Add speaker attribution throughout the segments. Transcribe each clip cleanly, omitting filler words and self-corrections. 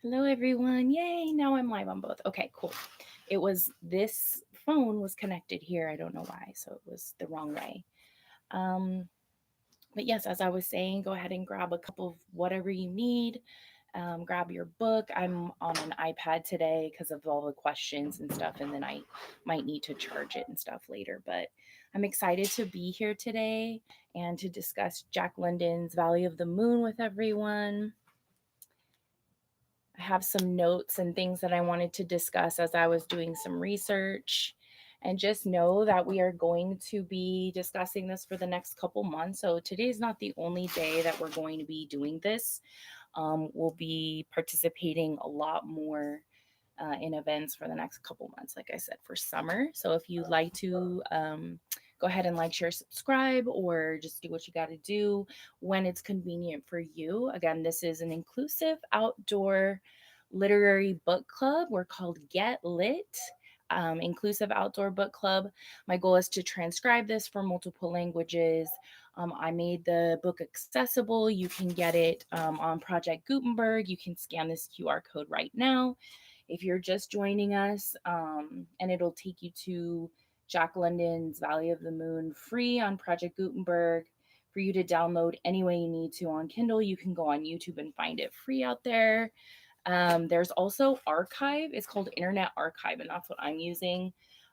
Speaker 1: Hello, everyone. Yay. Now I'm live on both. Okay, cool. This phone was connected here. I don't know why. So it was the wrong way. Um, but yes, as I was saying, go ahead and grab a cup of whatever you need. Grab your book. I'm on an iPad today because of all the questions and stuff. And then I might need to charge it and stuff later. But I'm excited to be here today and to discuss Jack London's Valley of the Moon with everyone. I have some notes and things that I wanted to discuss as I was doing some research. And just know that we are going to be discussing this for the next couple months. So today is not the only day that we're going to be doing this. We'll be participating a lot more in events for the next couple months, like I said, for summer. So if you'd like to go ahead and like, share, subscribe, or just do what you got to do when it's convenient for you. Again, this is an inclusive outdoor literary book club. We're called Get Lit. Inclusive Outdoor Book Club. My goal is to transcribe this for multiple languages. I made the book accessible. You can get it on Project Gutenberg. You can scan this QR code right now if you're just joining us, and it'll take you to Jack London's Valley of the Moon free on Project Gutenberg for you to download any way you need to on Kindle. You can go on YouTube and find it free out there. There's also Archive. It's called Internet Archive, and that's what I'm using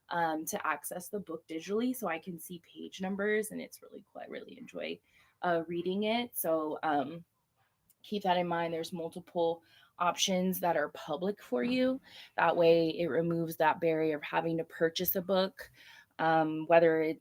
Speaker 1: to access the book digitally so I can see page numbers, and it's really cool. I really enjoy reading it. So keep that in mind. There's multiple options that are public for you. That way it removes that barrier of having to purchase a book. And whether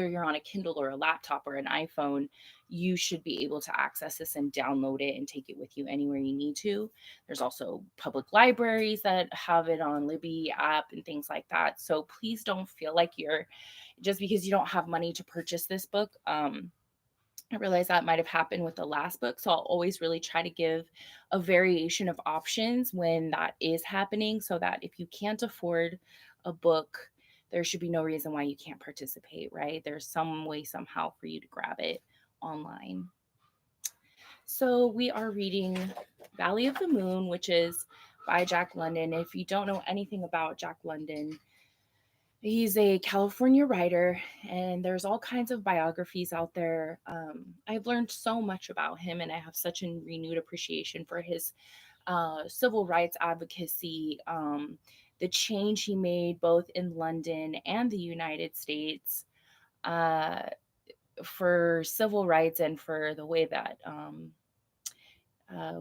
Speaker 1: you're on a Kindle or a laptop or an iPhone, you should be able to access this and download it and take it with you anywhere you need to. There's also public libraries that have it on Libby app and things like that. So please don't feel like you're just because you don't have money to purchase this book. I realize that might have happened with the last book. So I'll always really try to give a variation of options when that is happening so that if you can't afford a book, there should be no reason why you can't participate, right? There's some way, somehow for you to grab it online. So we are reading Valley of the Moon, which is by Jack London. If you don't know anything about Jack London, he's a California writer, and there's all kinds of biographies out there. I've learned so much about him, and I have such a renewed appreciation for his civil rights advocacy, the change he made both in London and the United States uh, for civil rights and for the way that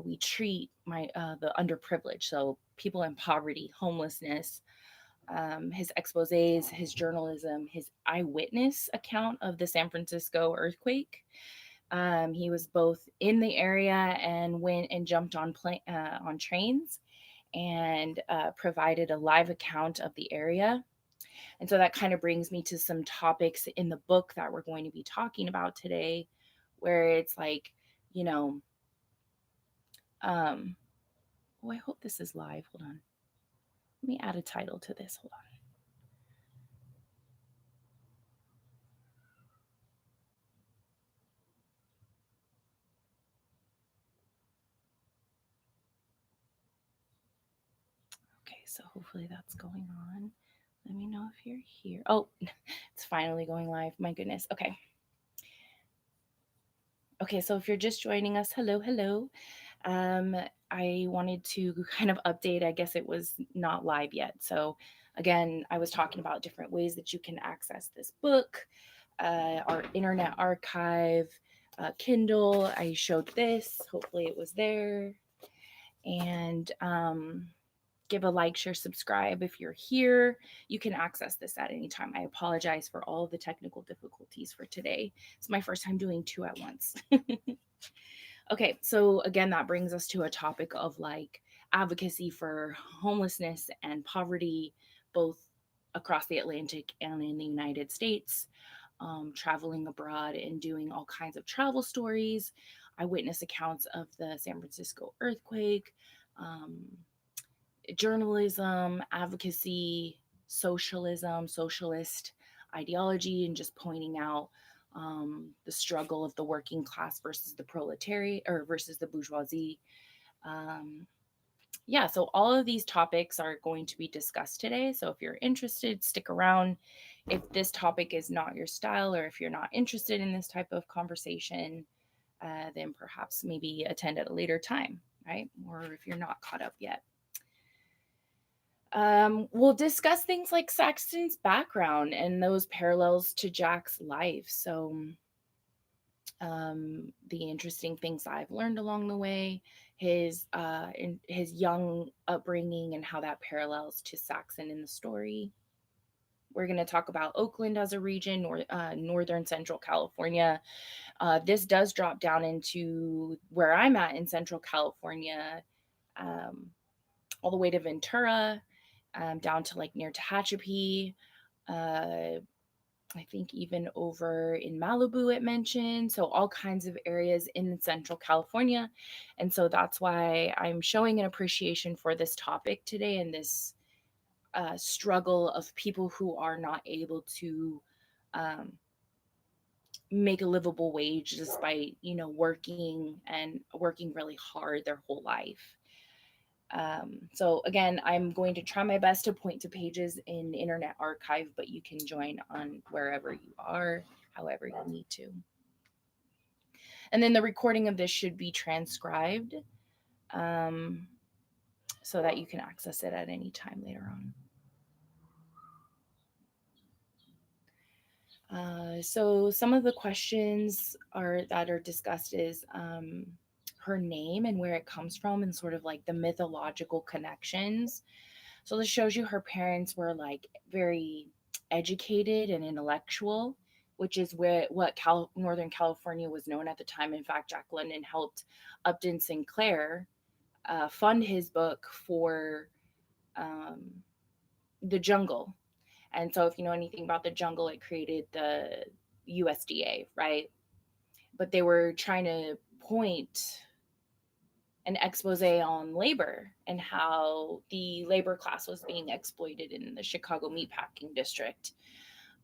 Speaker 1: we treat the underprivileged, so people in poverty, homelessness, his exposés, his journalism, his eyewitness account of the San Francisco earthquake. He was both in the area and went and jumped on trains and provided a live account of the area. And so that kind of brings me to some topics in the book that we're going to be talking about today, where it's like, you know, um, oh, I hope this is live. Hold on. Let me add a title to this. Hold on. Okay, so hopefully that's going on. Let me know if you're here. Oh, it's finally going live. My goodness. Okay. Okay, so if you're just joining us, hello, hello. Um, I wanted to kind of update. I guess it was not live yet. So, again, I was talking about different ways that you can access this book, our Internet Archive, Kindle. I showed this. Hopefully, it was there. And give a like, share, subscribe if you're here. You can access this at any time. I apologize for all of the technical difficulties for today. It's my first time doing two at once. Okay, so again, that brings us to a topic of like advocacy for homelessness and poverty, both across the Atlantic and in the United States, traveling abroad and doing all kinds of travel stories, eyewitness accounts of the San Francisco earthquake, um, journalism, advocacy, socialism, socialist ideology, and just pointing out the struggle of the working class versus the proletariat or versus the bourgeoisie. Um, yeah, so all of these topics are going to be discussed today. So if you're interested, stick around. If this topic is not your style or if you're not interested in this type of conversation, then perhaps maybe attend at a later time, right? Or if you're not caught up yet. We'll discuss things like Saxton's background and those parallels to Jack's life. So, the interesting things I've learned along the way, his young upbringing, and how that parallels to Saxon in the story. We're going to talk about Oakland as a region, or northern central California. This does drop down into where I'm at in central California, um, all the way to Ventura, down to like near Tehachapi. Uh, I think even over in Malibu, it mentioned. So, all kinds of areas in Central California. And so that's why I'm showing an appreciation for this topic today and this struggle of people who are not able to um, make a livable wage despite, working and working really hard their whole life. So again, I'm going to try my best to point to pages in Internet Archive, but you can join on wherever you are, however you need to. And then the recording of this should be transcribed, um, so that you can access it at any time later on. So some of the questions that are discussed is her name and where it comes from, and sort of like the mythological connections. So this shows you her parents were like very educated and intellectual, which is what Northern California was known at the time. In fact, Jack London helped Upton Sinclair fund his book for um, the jungle. And so, if you know anything about the jungle, it created the USDA, right? But they were trying to point an expose on labor and how the labor class was being exploited in the Chicago meatpacking district.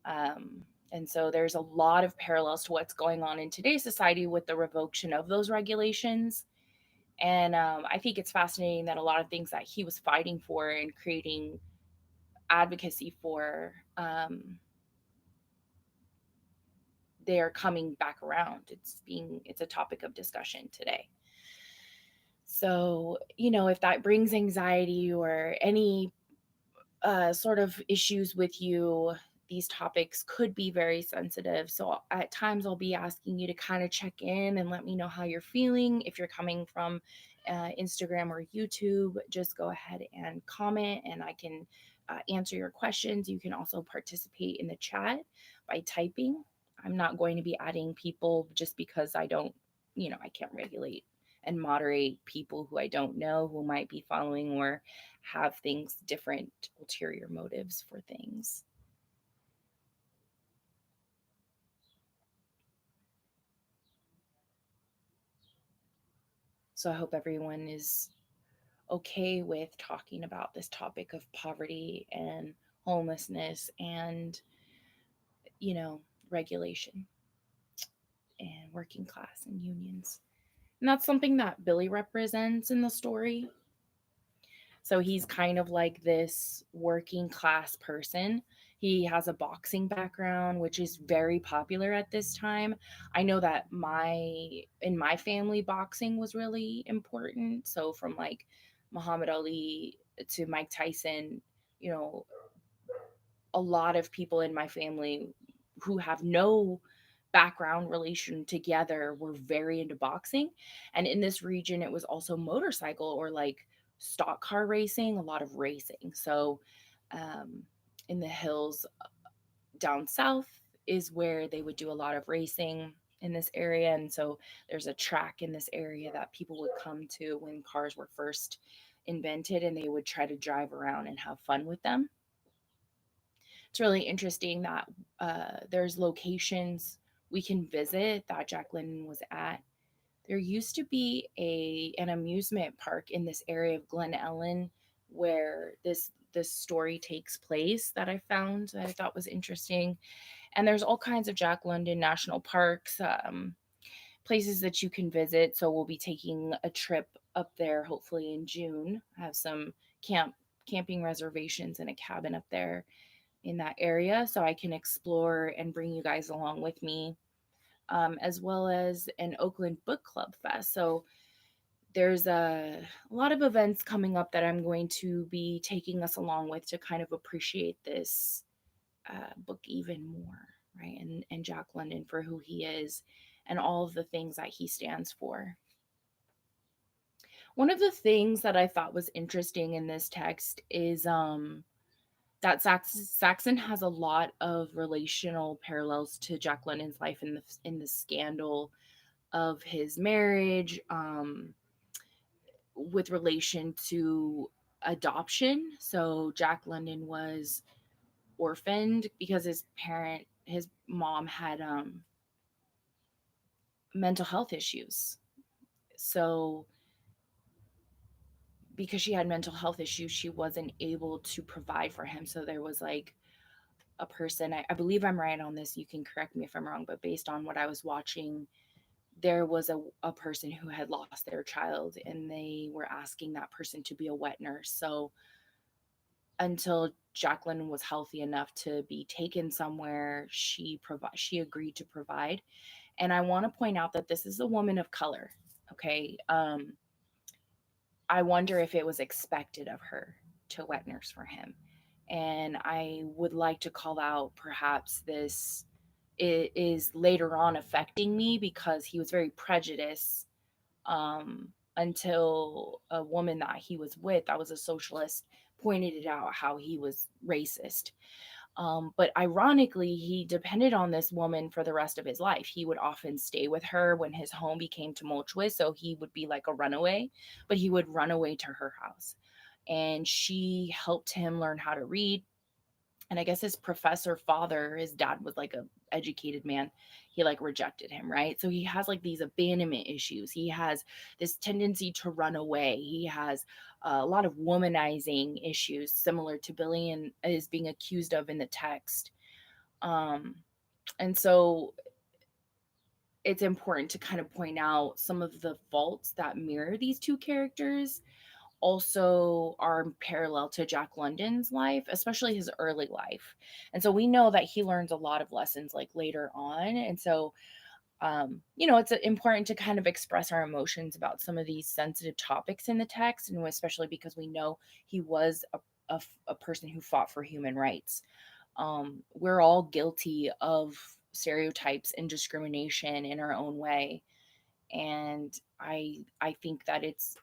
Speaker 1: And so there's a lot of parallels to what's going on in today's society with the revocation of those regulations. And I think it's fascinating that a lot of things that he was fighting for and creating advocacy for, they are coming back around. It's a topic of discussion today. So, if that brings anxiety or any sort of issues with you, these topics could be very sensitive. So, at times, I'll be asking you to kind of check in and let me know how you're feeling. If you're coming from Instagram or YouTube, just go ahead and comment and I can answer your questions. You can also participate in the chat by typing. I'm not going to be adding people just because I don't, I can't regulate and moderate people who I don't know who might be following or have things different ulterior motives for things. So I hope everyone is okay with talking about this topic of poverty and homelessness and, regulation and working class and unions. And that's something that Billy represents in the story. So he's kind of like this working class person. He has a boxing background, which is very popular at this time. I know that in my family, boxing was really important. So from like Muhammad Ali to Mike Tyson, you know, a lot of people in my family who have no background relation together were very into boxing. And in this region, it was also motorcycle or like stock car racing, a lot of racing. So, um, in the hills down south is where they would do a lot of racing in this area. And so there's a track in this area that people would come to when cars were first invented and they would try to drive around and have fun with them. It's really interesting that there's locations we can visit that Jack London was at. There used to be an amusement park in this area of Glen Ellen where this story takes place that I found that I thought was interesting. And there's all kinds of Jack London national parks, places that you can visit. So we'll be taking a trip up there hopefully in June. I have some camping reservations and a cabin up there in that area so I can explore and bring you guys along with me, as well as an Oakland Book Club Fest. So there's a lot of events coming up that I'm going to be taking us along with to kind of appreciate this book even more, right? And Jack London for who he is and all of the things that he stands for. One of the things that I thought was interesting in this text is that Saxon has a lot of relational parallels to Jack London's life in the scandal of his marriage, with relation to adoption. So Jack London was orphaned because his mom had mental health issues. So because she had mental health issues, she wasn't able to provide for him. So there was like a person, I believe I'm right on this, you can correct me if I'm wrong, but based on what I was watching, there was a person who had lost their child and they were asking that person to be a wet nurse. So until Jacqueline was healthy enough to be taken somewhere, she agreed to provide. And I want to point out that this is a woman of color. Okay. I wonder if it was expected of her to wet nurse for him. And I would like to call out perhaps this is later on affecting me because he was very prejudiced, until a woman that he was with, that was a socialist, pointed it out how he was racist. But ironically, he depended on this woman for the rest of his life. He would often stay with her when his home became tumultuous. So he would be like a runaway, but he would run away to her house. And she helped him learn how to read. And I guess his professor father, his dad was like a educated man. He like rejected him, right? So he has like these abandonment issues. He has this tendency to run away. He has a lot of womanizing issues similar to Billy and is being accused of in the text. Um and so it's important to kind of point out some of the faults that mirror these two characters also are parallel to Jack London's life, especially his early life. And so we know that he learns a lot of lessons like later on. And so, it's important to kind of express our emotions about some of these sensitive topics in the text, and especially because we know he was a person who fought for human rights. We're all guilty of stereotypes and discrimination in our own way, and I think that it's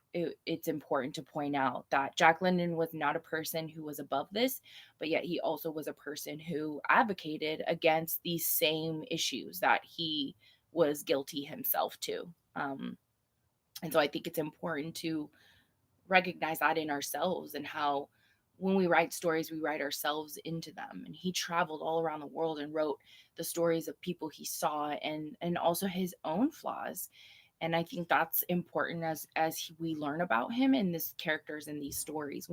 Speaker 1: important to point out that Jack London was not a person who was above this, but yet he also was a person who advocated against these same issues that he was guilty himself to. And so I think it's important to recognize that in ourselves and how when we write stories, we write ourselves into them. And he traveled all around the world and wrote the stories of people he saw and also his own flaws. And I think that's important we learn about him and his characters in these stories.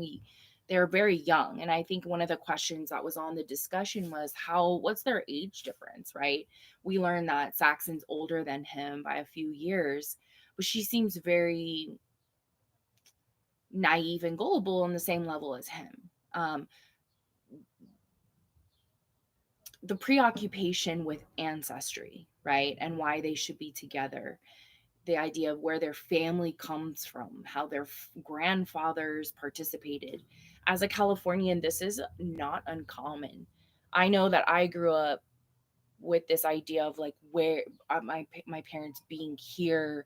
Speaker 1: They're very young, and I think one of the questions that was on the discussion was what's their age difference, right? We learned that Saxon's older than him by a few years, but she seems very naive and gullible on the same level as him. The preoccupation with ancestry, right, and why they should be together, the idea of where their family comes from, how their grandfathers participated. As a Californian, this is not uncommon. I know that I grew up with this idea of like where my parents being here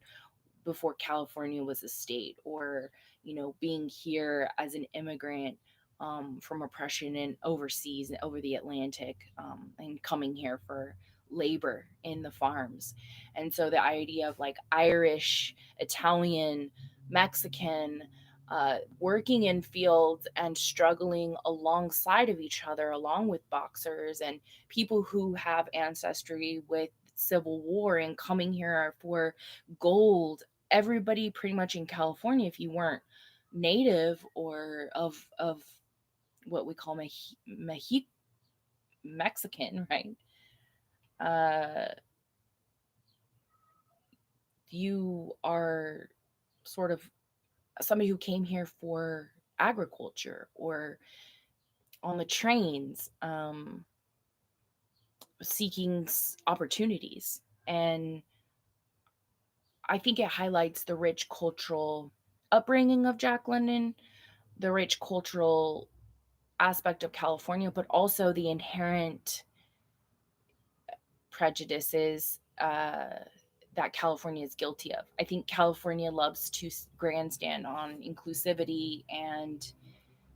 Speaker 1: before California was a state, or being here as an immigrant, from oppression and overseas and over the Atlantic, and coming here for labor in the farms. And so the idea of like Irish, Italian, Mexican, working in fields and struggling alongside of each other, along with boxers and people who have ancestry with Civil War and coming here for gold. Everybody pretty much in California, if you weren't native or of what we call Mexican, right? uh, you are sort of somebody who came here for agriculture or on the trains, seeking opportunities. And I think it highlights the rich cultural upbringing of Jack London, the rich cultural aspect of California, but also the inherent prejudices that California is guilty of. I think California loves to grandstand on inclusivity and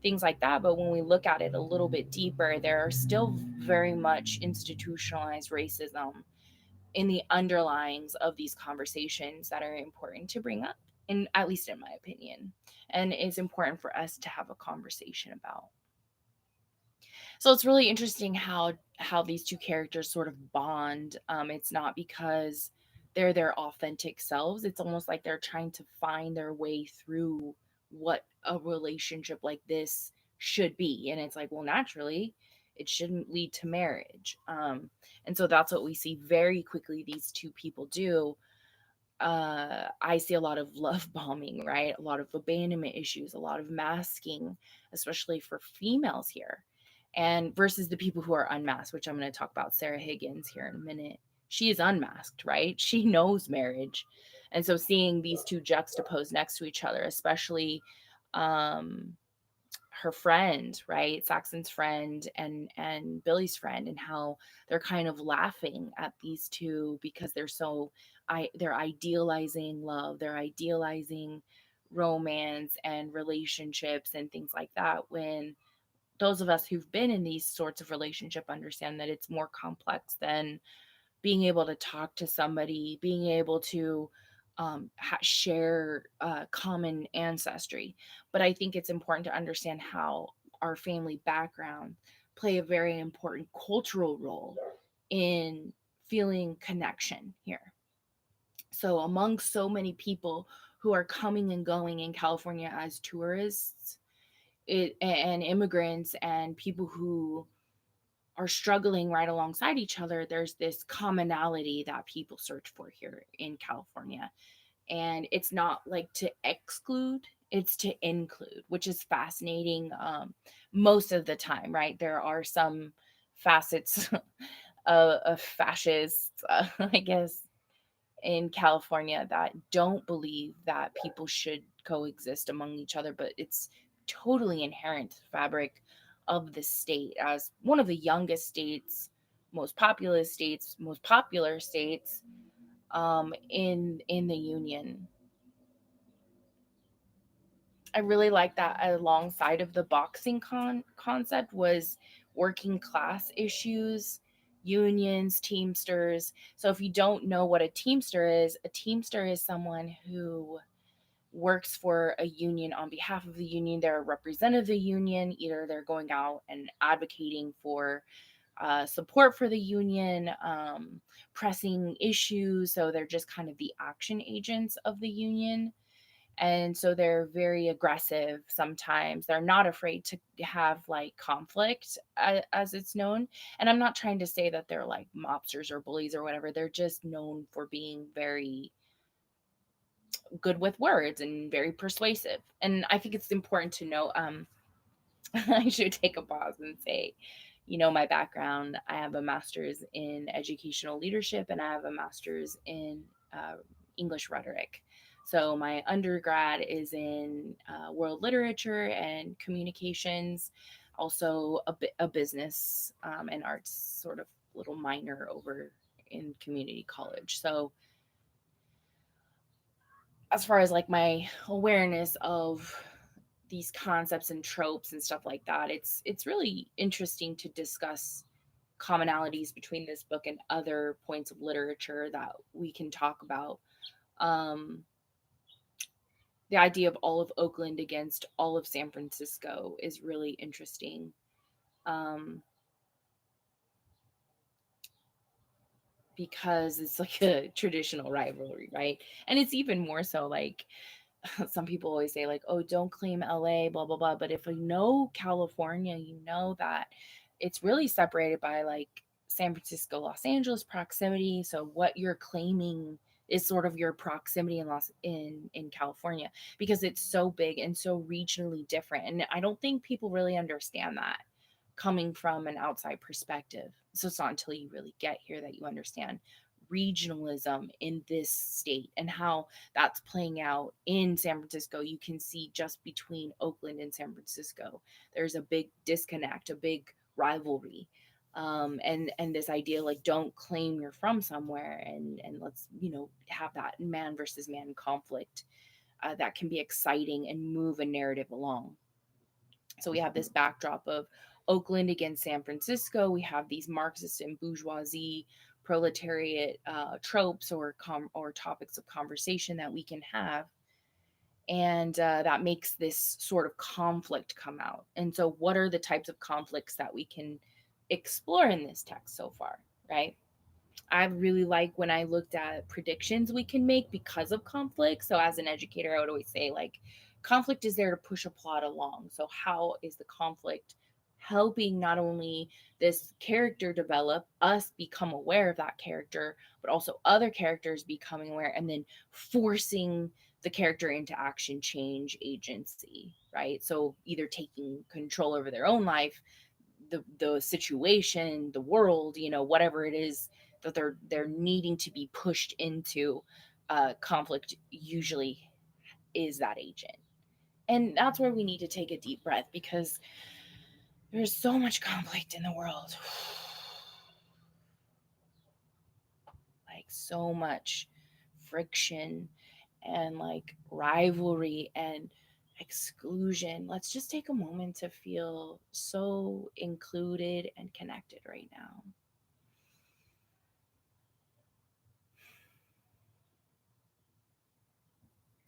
Speaker 1: things like that. But when we look at it a little bit deeper, there are still very much institutionalized racism in the underlyings of these conversations that are important to bring up, in at least in my opinion, and it's important for us to have a conversation about. So it's really interesting how these two characters sort of bond. It's not because they're their authentic selves. It's almost like they're trying to find their way through what a relationship like this should be. And it's like, well, naturally, it shouldn't lead to marriage. And so that's what we see very quickly these two people do. I see a lot of love bombing, right? A lot of abandonment issues, a lot of masking, especially for females here. And versus the people who are unmasked, which I'm going to talk about Sarah Higgins here in a minute. She is unmasked, right? She knows marriage. And so seeing these two juxtaposed next to each other, especially um her friend, right? Saxon's friend and Billy's friend, and how they're kind of laughing at these two because they're idealizing love, they're idealizing romance and relationships and things like that, when those of us who've been in these sorts of relationship understand that it's more complex than being able to talk to somebody, being able to share common ancestry. But I think it's important to understand how our family background play a very important cultural role in feeling connection here. So among so many people who are coming and going in California as tourists, and immigrants and people who are struggling right alongside each other, there's this commonality that people search for here in California. And it's not like to exclude, it's to include, which is fascinating most of the time, right? There are some facets of fascists, I guess, in California that don't believe that people should coexist among each other, but it's totally inherent to the fabric of the state as one of the youngest states, most populous states, most popular states in the union. I really like that alongside of the boxing concept was working class issues, unions, teamsters. So if you don't know what a teamster is someone who works for a union on behalf of the union. They're a representative of the union. Either they're going out and advocating for support for the union, pressing issues. So they're just kind of the action agents of the union. And so they're very aggressive sometimes. They're not afraid to have like conflict, as it's known. And I'm not trying to say that they're like mobsters or bullies or whatever. They're just known for being very good with words and very persuasive. And I think it's important to know, I should take a pause and say, my background, I have a master's in educational leadership and I have a master's in English rhetoric. So my undergrad is in world literature and communications, also a business and arts sort of little minor over in community college. So as far as like my awareness of these concepts and tropes and stuff like that, it's really interesting to discuss commonalities between this book and other points of literature that we can talk about. um the idea of all of Oakland against all of San Francisco is really interesting, um because it's like a traditional rivalry, right? And it's even more so like, some people always say like, oh, don't claim LA, blah blah blah, but if you know California, you know that it's really separated by like San Francisco, Los Angeles proximity. So what you're claiming is sort of your proximity in California, because it's so big and so regionally different. And I don't think people really understand that coming from an outside perspective. So it's not until you really get here that you understand regionalism in this state and how that's playing out in San Francisco. You can see just between Oakland and San Francisco, there's a big disconnect, a big rivalry. And this idea, like, don't claim you're from somewhere, and let's, have that man versus man conflict that can be exciting and move a narrative along. So we have this backdrop of Oakland against San Francisco. We have these Marxist and bourgeoisie proletariat tropes or topics of conversation that we can have, and that makes this sort of conflict come out. And so, what are the types of conflicts that we can explore in this text so far, right? I really like when I looked at predictions we can make because of conflict. So as an educator, I would always say, like, conflict is there to push a plot along. So how is the conflict helping not only this character develop, us become aware of that character, but also other characters becoming aware, and then forcing the character into action, change, agency, right? So either taking control over their own life, the situation, the world, whatever it is that they're needing to be pushed into. Conflict usually is that agent, and that's where we need to take a deep breath, because there's so much conflict in the world. Like, so much friction and, like, rivalry and exclusion. Let's just take a moment to feel so included and connected right now.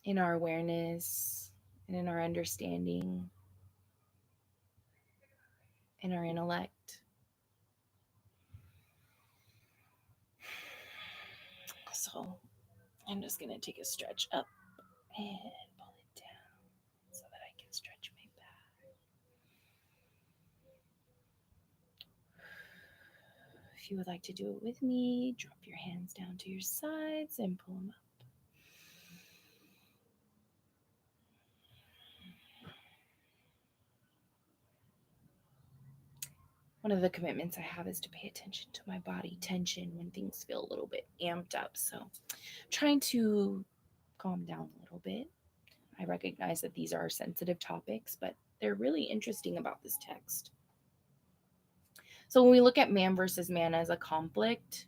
Speaker 1: In our awareness and in our understanding, in our intellect. So I'm just going to take a stretch up and pull it down so that I can stretch my back. If you would like to do it with me, drop your hands down to your sides and pull them up. One of the commitments I have is to pay attention to my body tension when things feel a little bit amped up. So I'm trying to calm down a little bit. I recognize that these are sensitive topics, but they're really interesting about this text. So when we look at man versus man as a conflict,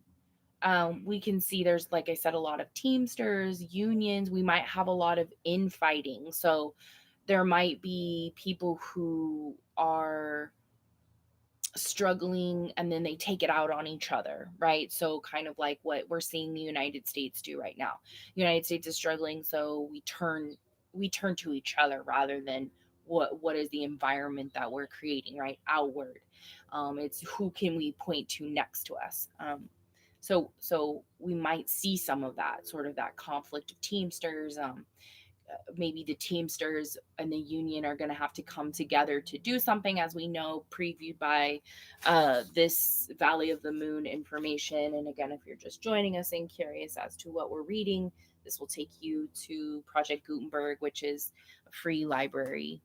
Speaker 1: we can see there's, like I said, a lot of teamsters, unions. We might have a lot of infighting. So there might be people who are struggling and then they take it out on each other, right? So kind of like what we're seeing the United States do right now. The United States is struggling, so we turn to each other rather than what is the environment that we're creating, right? Outward. It's who can we point to next to us. So we might see some of that, sort of that conflict of teamsters. Maybe the Teamsters and the union are going to have to come together to do something, as we know, previewed by this Valley of the Moon information. And again, if you're just joining us and curious as to what we're reading, this will take you to Project Gutenberg, which is a free library.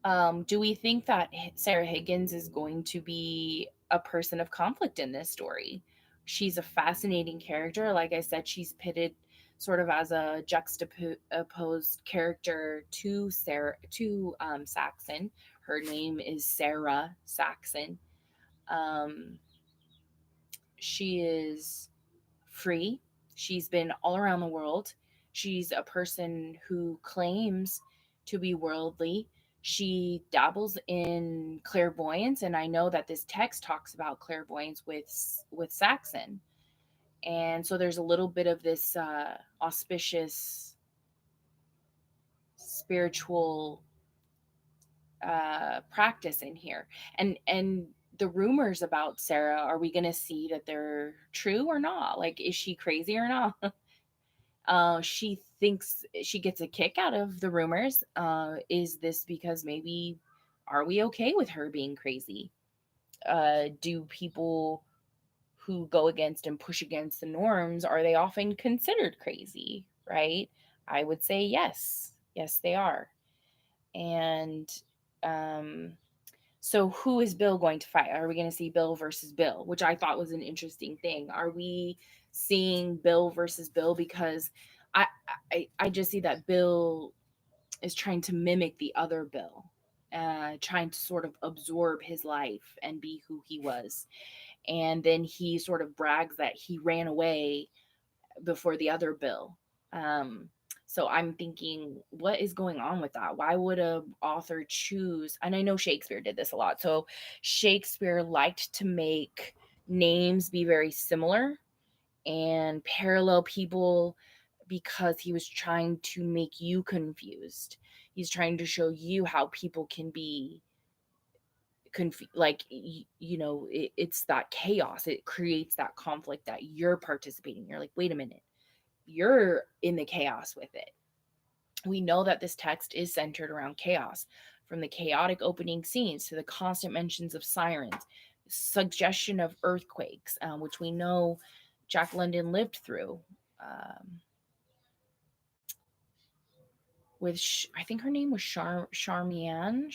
Speaker 1: Do we think that Sarah Higgins is going to be a person of conflict in this story? She's a fascinating character. Like I said, she's pitted sort of as a juxtaposed character to Saxon. Her name is Sarah Saxon. Um, she is free. She's been all around the world. She's a person who claims to be worldly. She dabbles in clairvoyance, and I know that this text talks about clairvoyance with Saxon. And so there's a little bit of this auspicious spiritual practice in here. And the rumors about Sarah, are we going to see that they're true or not? Like, is she crazy or not? She thinks she gets a kick out of the rumors. Is this because maybe Are we okay with her being crazy? Do people who go against and push against the norms, are they often considered crazy, right? I would say yes. Yes, they are. And um so who is Bill going to fight? Are we going to see Bill versus Bill, which I thought was an interesting thing? Are we seeing Bill versus Bill because I I just see that Bill is trying to mimic the other Bill, trying to sort of absorb his life and be who he was. And then he sort of brags that he ran away before the other Bill. Um, so I'm thinking, what is going on with that? Why would a author choose? And I know Shakespeare did this a lot. So Shakespeare liked to make names be very similar and parallel people because he was trying to make you confused. He's trying to show you how people can be like it's that chaos. It creates that conflict that you're participating. You're like, wait a minute, you're in the chaos with it. We know that this text is centered around chaos, from the chaotic opening scenes to the constant mentions of sirens, suggestion of earthquakes, which we know Jack London lived through. Um, I think her name was Charmian,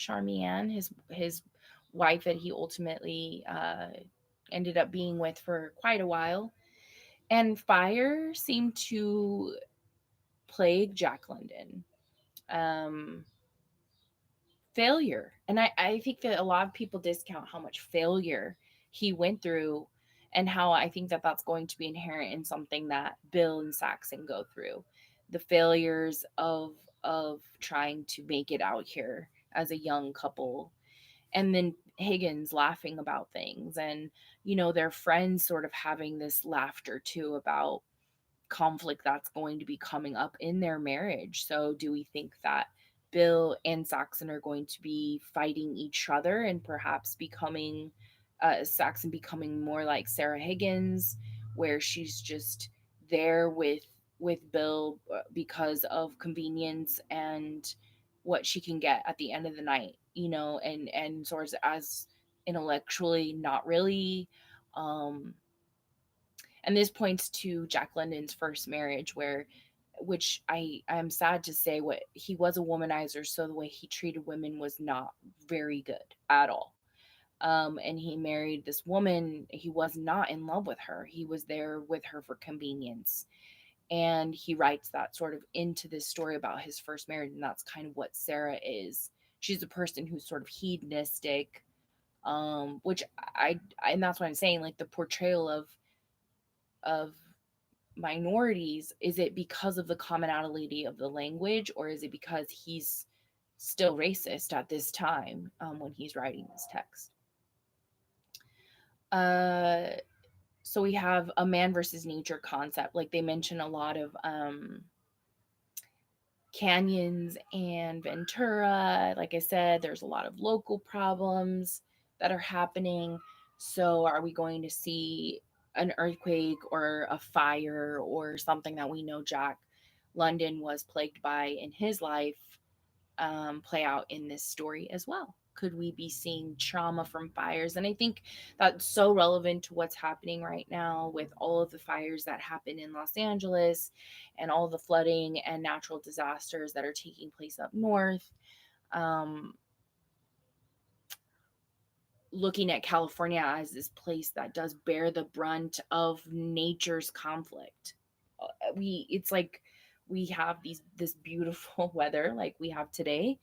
Speaker 1: his wife that he ultimately ended up being with for quite a while. And fire seemed to plague Jack London. Um, Failure. And I think that a lot of people discount how much failure he went through, and how I think that that's going to be inherent in something that Bill and Saxon go through. The failures of trying to make it out here as a young couple, and then Higgins laughing about things, and their friends sort of having this laughter too about conflict that's going to be coming up in their marriage. So, do we think that Bill and Saxon are going to be fighting each other and perhaps becoming Saxon becoming more like Sarah Higgins, where she's just there with Bill because of convenience and what she can get at the end of the night, and sort of as intellectually not really. Um, and this points to Jack London's first marriage, which I'm sad to say, what he was a womanizer, so the way he treated women was not very good at all. And he married this woman. He was not in love with her. He was there with her for convenience. And he writes that sort of into this story about his first marriage, and that's kind of what Sarah is. She's a person who's sort of hedonistic, which and that's what I'm saying. Like the portrayal of minorities, is it because of the commonality of the language, or is it because he's still racist at this time, when he's writing this text? uh so we have a man versus nature concept. Like they mention a lot of canyons and Ventura. Like I said, there's a lot of local problems that are happening. So, are we going to see an earthquake or a fire or something that we know Jack London was plagued by in his life, play out in this story as well? Could we be seeing trauma from fires? And I think that's so relevant to what's happening right now with all of the fires that happen in Los Angeles and all the flooding and natural disasters that are taking place up north. Um, Looking at California as this place that does bear the brunt of nature's conflict. It's like we have this beautiful weather like we have today,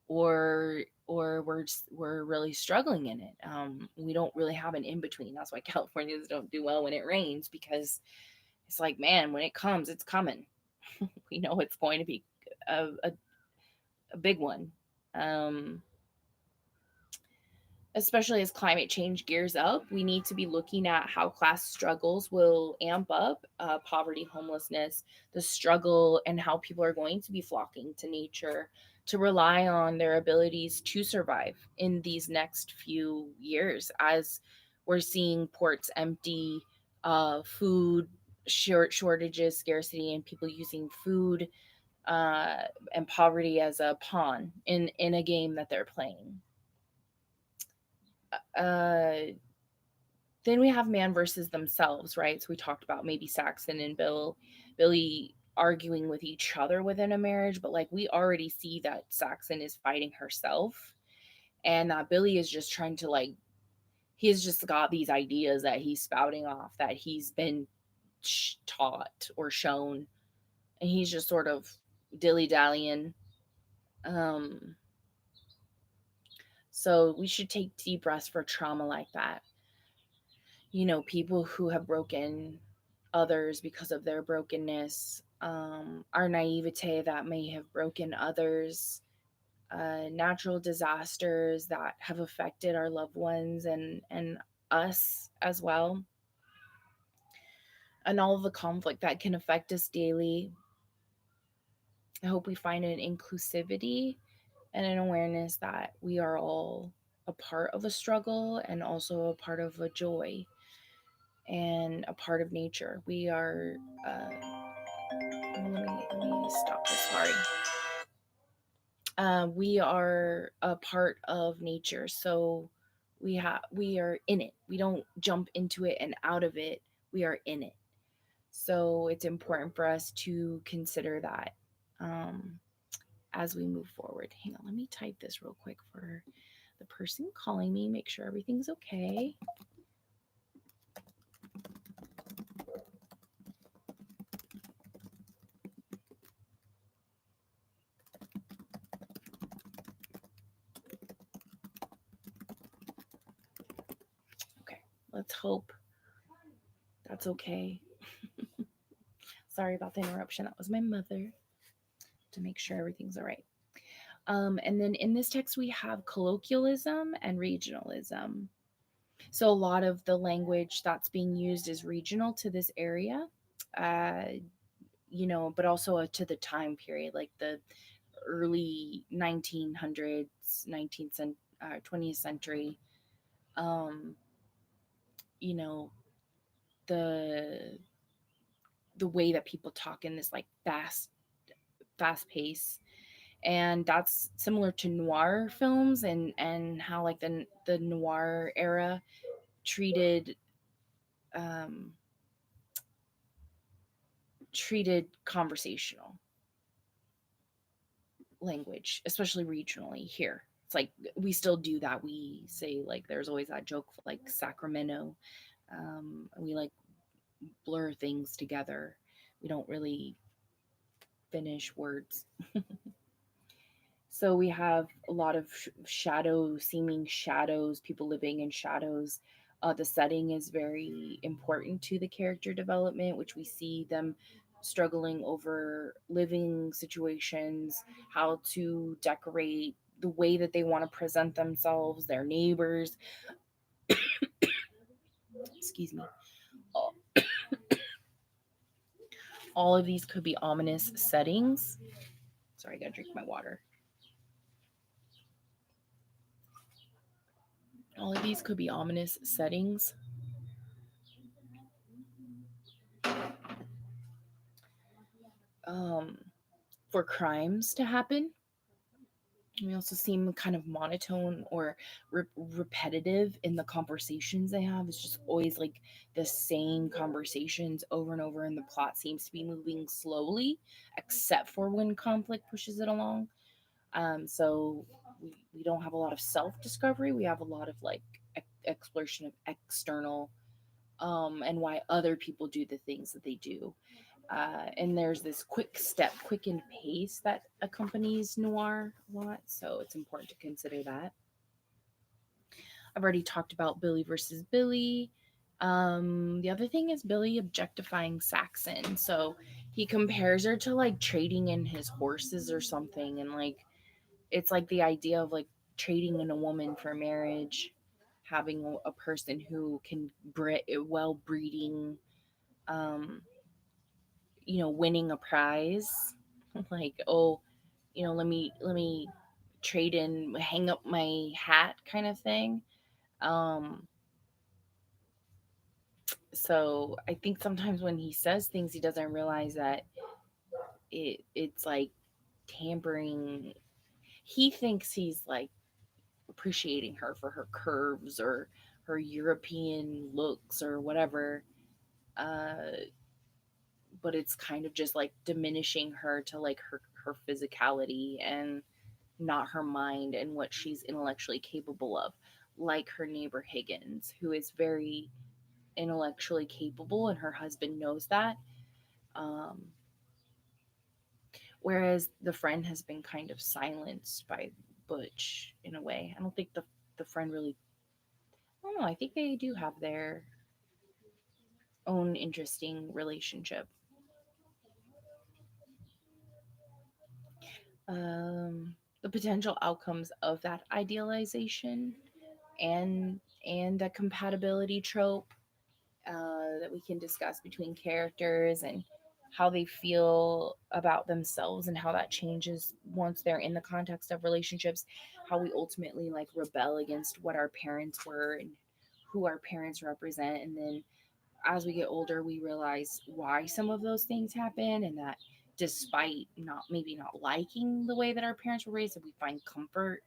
Speaker 1: or we're really struggling in it. We don't really have an in between. That's why Californians don't do well when it rains, because it's like, man, when it comes, it's coming. We know it's going to be a big one. Um, Especially as climate change gears up, we need to be looking at how class struggles will amp up poverty, homelessness, the struggle, and how people are going to be flocking to nature to rely on their abilities to survive in these next few years, as we're seeing ports empty, food shortages, scarcity, and people using food and poverty as a pawn in a game that they're playing. Uh, then we have man versus themselves, right? So we talked about maybe Saxon and Billy arguing with each other within a marriage, but like we already see that Saxon is fighting herself, and that Billy is just trying to like he's just got these ideas that he's spouting off that he's been taught or shown, and he's just sort of dilly dallying. Um, so we should take deep breaths for trauma like that. You know, people who have broken others because of their brokenness, our naivete that may have broken others, natural disasters that have affected our loved ones and us as well, and all of the conflict that can affect us daily. I hope we find an inclusivity and an awareness that we are all a part of a struggle and also a part of a joy and a part of nature. We are, let me stop this. Sorry. We are a part of nature, so we are in it. We don't jump into it and out of it. We are in it. So it's important for us to consider that um, as we move forward. Hang on, let me type this real quick for the person calling me. Make sure everything's okay. Okay, let's hope that's okay. Sorry about the interruption. That was my mother to make sure everything's all right. And then in this text, we have colloquialism and regionalism. So a lot of the language that's being used is regional to this area, uh, you know, but also to the time period, like the early 1900s, 20th century. Um, you know, the the way that people talk in this like fast pace, and that's similar to noir films and how like the noir era treated um treated conversational language, especially regionally here. It's like we still do that. We say like there's always that joke like Sacramento. We like blur things together. We don't really finish words. So we have a lot of seeming shadows, people living in shadows. The setting is very important to the character development, which we see them struggling over living situations, how to decorate, the way that they want to present themselves, their neighbors. Excuse me. All, all of these could be ominous settings. Sorry, I gotta drink my water. All of these could be ominous settings um, for crimes to happen. We also seem kind of monotone or repetitive in the conversations they have. It's just always like the same conversations over and over, and the plot seems to be moving slowly, except for when conflict pushes it along. So we don't have a lot of self discovery. We have a lot of like exploration of external and why other people do the things that they do. And there's this quickened pace that accompanies noir a lot. So it's important to consider that. I've already talked about Billy versus Billy. The other thing is Billy objectifying Saxon. So he compares her to like trading in his horses or something. And like, it's like the idea of like trading in a woman for marriage, having a person who can well breeding, um, winning a prize. Like, oh, let me trade in, hang up my hat kind of thing. Um, so I think sometimes when he says things, he doesn't realize that it's like tampering. He thinks he's like appreciating her for her curves or her European looks or whatever. Uh, but it's kind of just like diminishing her to like her physicality and not her mind and what she's intellectually capable of, like her neighbor Higgins, who is very intellectually capable and her husband knows that. um, Whereas the friend has been kind of silenced by Butch in a way. I don't think the friend really, I don't know, I think they do have their own interesting relationship. um the potential outcomes of that idealization and the compatibility trope, that we can discuss between characters and how they feel about themselves and how that changes once they're in the context of relationships, how we ultimately like rebel against what our parents were and who our parents represent, and then as we get older we realize why some of those things happen, and that despite not maybe not liking the way that our parents were raised, that we find comfort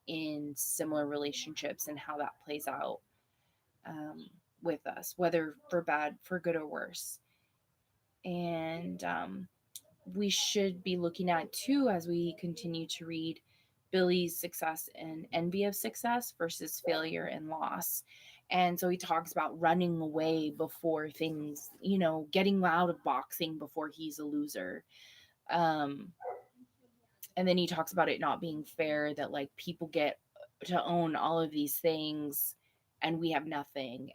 Speaker 1: in similar relationships and how that plays out, um, with us, whether for bad, for good, or worse. And we should be looking at too, as we continue to read, Billy's success and envy of success versus failure and loss. And so he talks about running away before things, getting out of boxing before he's a loser. Um, and then he talks about it not being fair that like people get to own all of these things and we have nothing.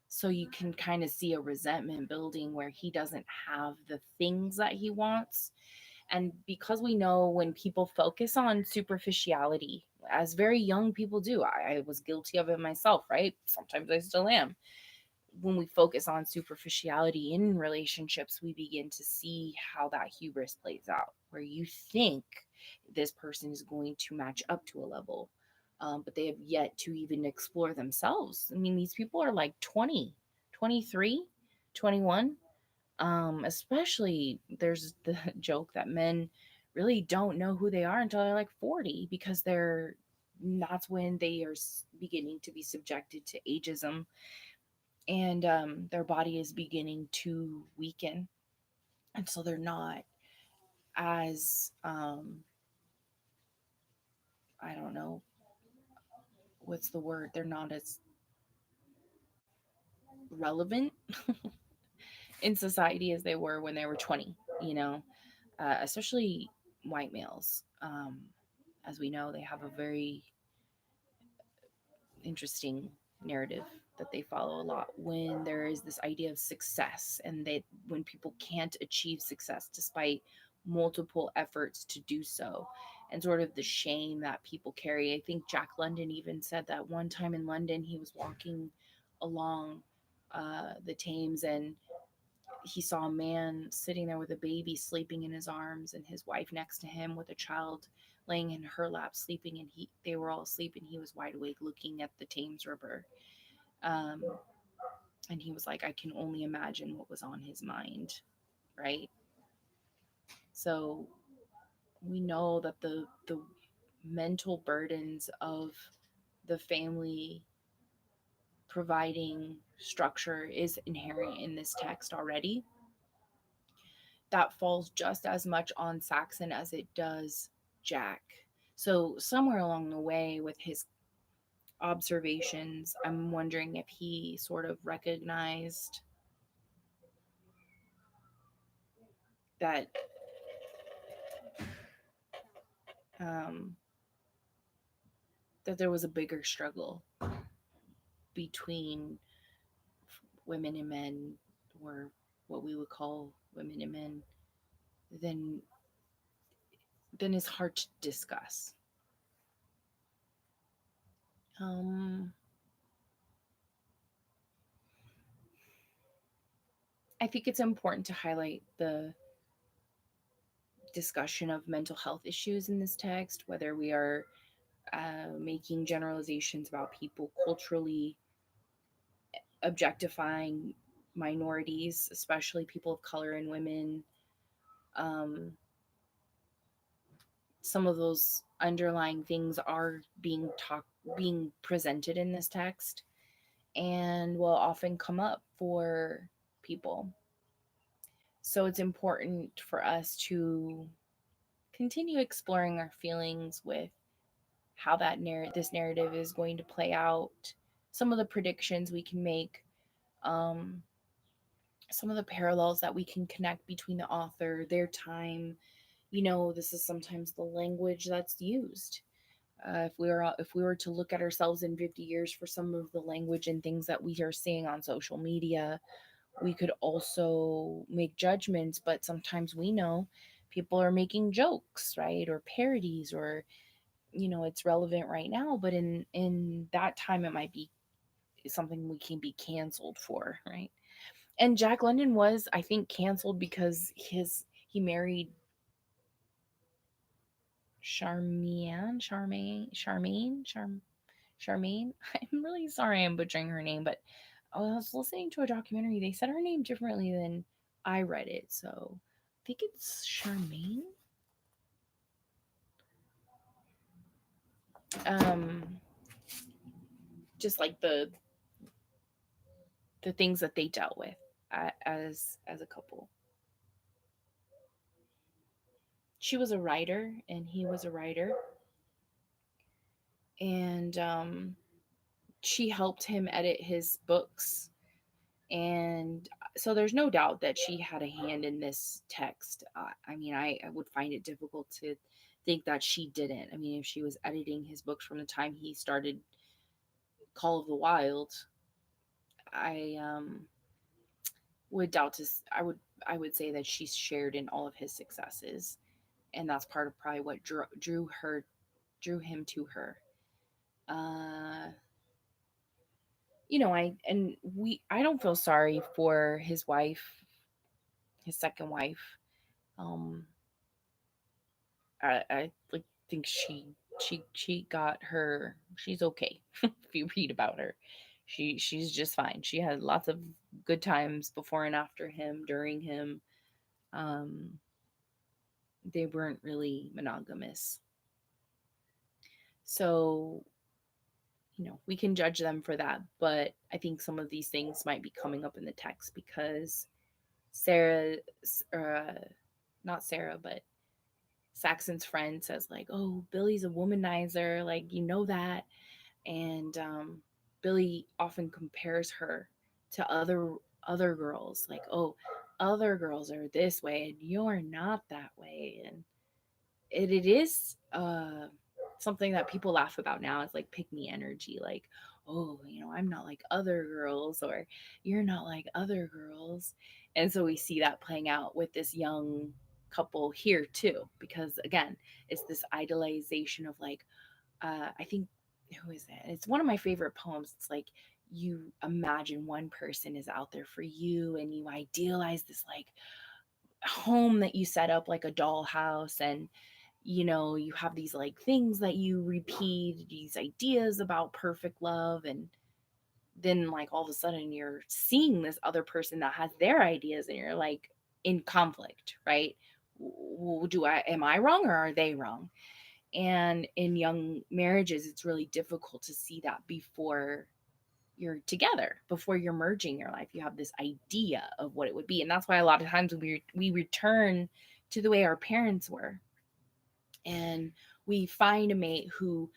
Speaker 1: So you can kind of see a resentment building where he doesn't have the things that he wants. And because we know when people focus on superficiality, as very young people do, I was guilty of it myself, right? Sometimes I still am. When we focus on superficiality in relationships, we begin to see how that hubris plays out, where you think this person is going to match up to a level, but they have yet to even explore themselves. I mean, these people are like 20, 23, 21. Especially, there's the joke that men really don't know who they are until they're like 40 because that's when they are beginning to be subjected to ageism, and their body is beginning to weaken, and so they're not as I don't know what's the word, they're not as relevant in society as they were when they were 20, especially white males. As we know, they have a very interesting narrative that they follow a lot when there is this idea of success, and they when people can't achieve success despite multiple efforts to do so, and sort of the shame that people carry. I think Jack London even said that one time in London he was walking along the Thames, and he saw a man sitting there with a baby sleeping in his arms and his wife next to him with a child laying in her lap sleeping, and they were all asleep and he was wide awake looking at the Thames River. um, and he was like, I can only imagine what was on his mind, right? So we know that the mental burdens of the family providing structure is inherent in this text already. That falls just as much on Saxon as it does Jack. So, somewhere along the way with his observations, I'm wondering if he sort of recognized that um, that there was a bigger struggle between women and men, or what we would call women and men, than is hard to discuss. Um, I think it's important to highlight the discussion of mental health issues in this text, whether we are making generalizations about people culturally objectifying minorities, especially people of color and women. Um, some of those underlying things are being presented in this text and will often come up for people. So it's important for us to continue exploring our feelings with how this narrative is going to play out, some of the predictions we can make, um, some of the parallels that we can connect between the author, their time. This is sometimes the language that's used. If we were to look at ourselves in 50 years for some of the language and things that we are seeing on social media, we could also make judgments. But sometimes we know people are making jokes, right, or parodies, or it's relevant right now, but in that time it might be something we can be canceled for, right? And Jack London was, I think, canceled because he married Charmaine. I'm really sorry I'm butchering her name, but I was listening to a documentary. They said her name differently than I read it, so I think it's Charmaine. Um, just like the things that they dealt with as a couple. She was a writer and he was a writer, and she helped him edit his books. And so there's no doubt that she had a hand in this text. I mean, I would find it difficult to think that she didn't. I mean, if she was editing his books from the time he started Call of the Wild, I would doubt to. I would say that she's shared in all of his successes, and that's part of probably what drew him to her. Uh, I don't feel sorry for his wife, his second wife. Um, I like think she got her. She's okay. If you read about her, she's just fine. She had lots of good times before and after him, during him. Um, they weren't really monogamous, so we can judge them for that. But I think some of these things might be coming up in the text because Sarah, uh, not Sarah, but Saxon's friend says like, "Oh, Billy's a womanizer, like that." And Billy often compares her to other girls, like, "Oh, other girls are this way, and you're not that way." And it is something that people laugh about now. It's like pick me energy, like, "Oh, I'm not like other girls," or "You're not like other girls." And so we see that playing out with this young couple here too, because again, it's this idolization of like, I think, who is it? It's one of my favorite poems. It's like you imagine one person is out there for you, and you idealize this like home that you set up like a dollhouse, and you have these like things that you repeat, these ideas about perfect love, and then like all of a sudden you're seeing this other person that has their ideas, and you're like in conflict, right? Am I wrong, or are they wrong? And in young marriages, it's really difficult to see that before you're together, before you're merging your life. You have this idea of what it would be. And that's why a lot of times we return to the way our parents were. And we find a mate who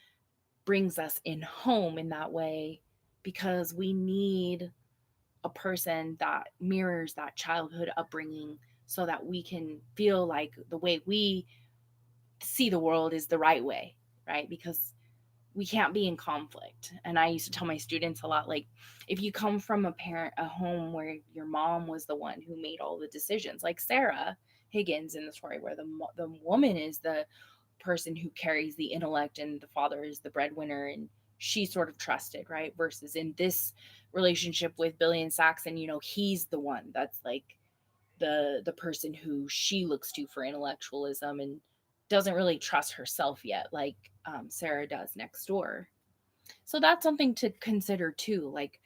Speaker 1: brings us in home in that way because we need a person that mirrors that childhood upbringing so that we can feel like the way we see the world is the right way, right? Because we can't be in conflict. And I used to tell my students a lot, like, if you come from a home where your mom was the one who made all the decisions, like Sarah Higgins in the story, where the woman is the person who carries the intellect and the father is the breadwinner, and she sort of trusted, right? Versus in this relationship with Billy and Saxon, he's the one that's like the person who she looks to for intellectualism, and doesn't really trust herself yet, like Sarah does next door. So that's something to consider too. Like,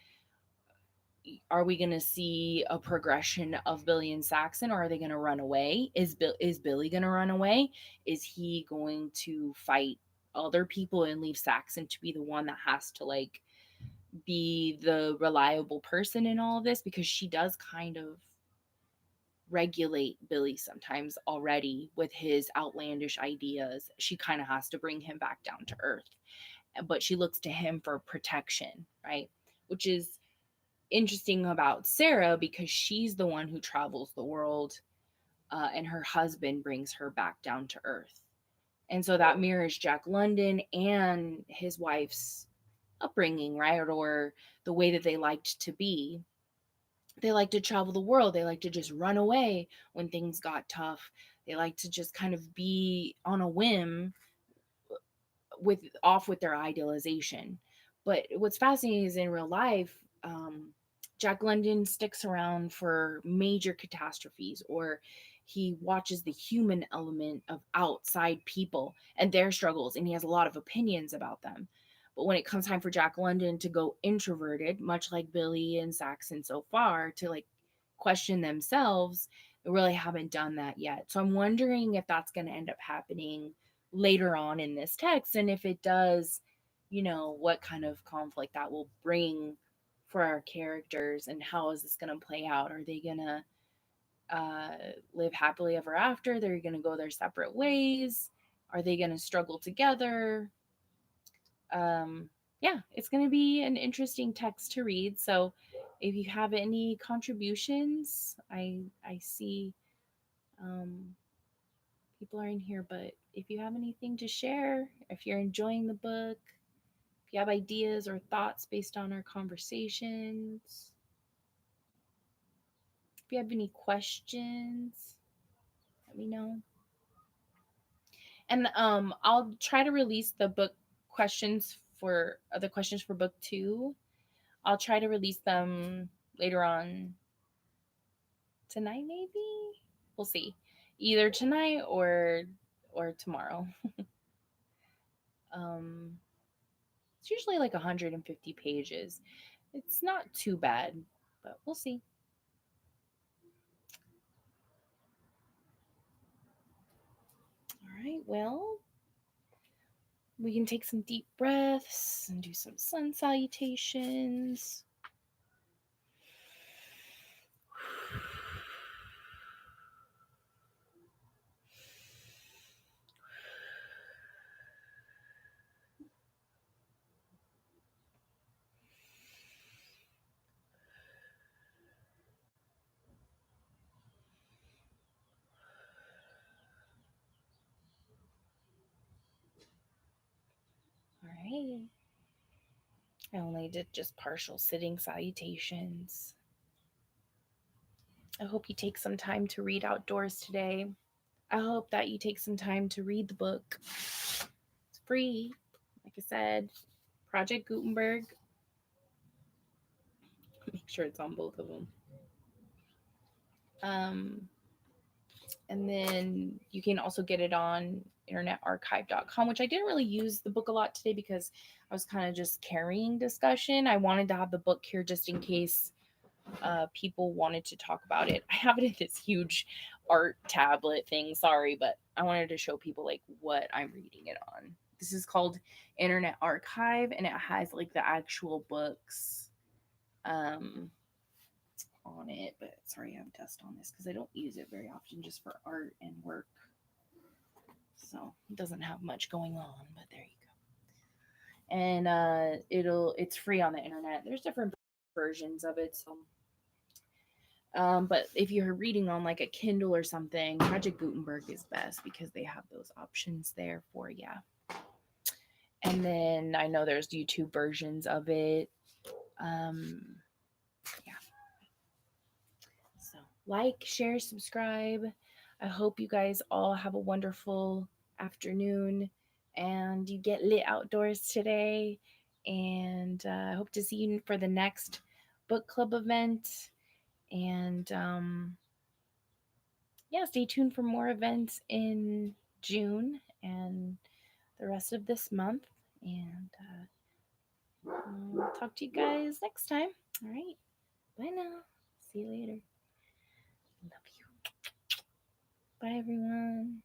Speaker 1: are we going to see a progression of Billy and Saxon, or are they going to run away? Is Billy going to run away? Is he going to fight other people and leave Saxon to be the one that has to like be the reliable person in all of this, because she does kind of regulate Billy sometimes already with his outlandish ideas. She kind of has to bring him back down to earth, but she looks to him for protection, right? Which is interesting about Sarah because she's the one who travels the world, and her husband brings her back down to earth. And so that mirrors Jack London and his wife's upbringing, right? Or the way that they liked to be. They like to travel the world. They like to just run away when things got tough. They like to just kind of be on a whim with their idealization. But what's fascinating is in real life, Jack London sticks around for major catastrophes, or he watches the human element of outside people and their struggles, and he has a lot of opinions about them. But when it comes time for Jack London to go introverted, much like Billy and Saxon so far, to like question themselves, they really haven't done that yet. So I'm wondering if that's going to end up happening later on in this text. And if it does, what kind of conflict that will bring for our characters, and how is this going to play out? Are they going to live happily ever after? They're going to go their separate ways? Are they going to struggle together? Um, yeah, it's going to be an interesting text to read. So if you have any contributions, I see people are in here, but if you have anything to share, if you're enjoying the book, if you have ideas or thoughts based on our conversations, if you have any questions, let me know. And I'll try to release the book questions for the questions for book 2. I'll try to release them later on tonight, maybe. We'll see. Either tonight or tomorrow. um it's usually like 150 pages. It's not too bad, but we'll see. All right, well, we can take some deep breaths and do some sun salutations. All right. I only did just partial sitting salutations. I hope you take some time to read outdoors today. I hope that you take some time to read the book. It's free. Like I said, Project Gutenberg. Make sure it's on both of them. And then you can also get it on internetarchive.com, which I didn't really use the book a lot today because I was kind of just carrying discussion. I wanted to have the book here just in case people wanted to talk about it. I have it in this huge art tablet thing. Sorry, but I wanted to show people like what I'm reading it on. This is called Internet Archive, and it has like the actual books on it. But sorry, I have a test on this because I don't use it very often, just for art and work. So it doesn't have much going on, but there you go. And it's free on the internet. There's different versions of it, so but if you're reading on like a Kindle or something, Project Gutenberg is best because they have those options there for you. And then I know there's YouTube versions of it. Yeah. So like, share, subscribe. I hope you guys all have a wonderful afternoon and you get lit outdoors today. And I hope to see you for the next book club event. And yeah, stay tuned for more events in June and the rest of this month. And I'll talk to you guys next time. All right. Bye now. See you later. Love you. Bye, everyone.